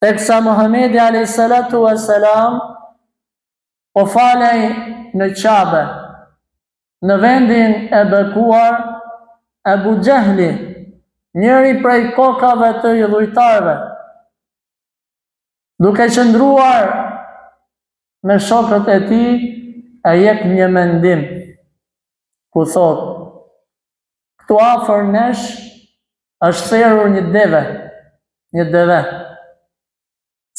teksa Muhamedi alayhi salatu wassalam po falej në Qabe, në vendin e bekuar, Abu Jahli, njëri prej kokave të idhujtarëve, duke qëndruar me shokët e tij, e jep një mendim, ku thot: këtu afër nesh është therrur një deve.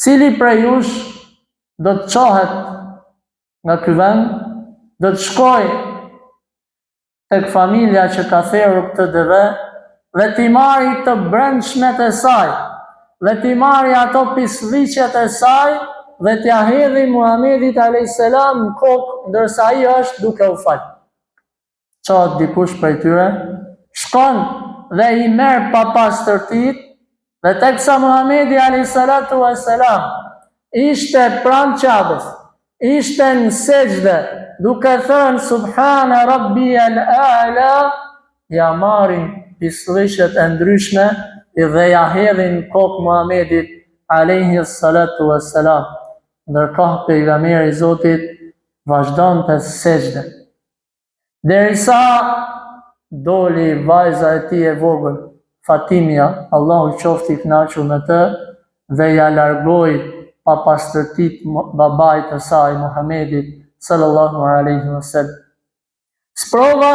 Cili prej jush do të çohet nga ky vend, do të shkoj tek familja që ka therrur këtë deve dhe t'i marri të brendshmet e saj, dhe t'i marri ato pislliqet e saj dhe t'ia hedhi Muhamedit alayhis salam në kokë ndërsa ai është duke u fal. Çohet dikush prej tyre, shkon dhe i merr pa pastërtit, dhe teksa Muhamedi alayhis salatu wassalam ishte pranë Qabes, ishte në sejdë, duke thënë Subhana Rabbiyal A'la, ja marrin pislliqet e ndryshme dhe ja hedhin kokë Muhamedit alayhi salatu wassalam. Ndërkohë pejgamberi i Zotit vazhdonte sejdë, derisa doli vajza e tij e vogël, Fatimia, Allahu qoftë i kënaqur me të, dhe ja largoi pa pastërtit babait të saj Muhamedit sallallahu alaihi wasallam. Sprova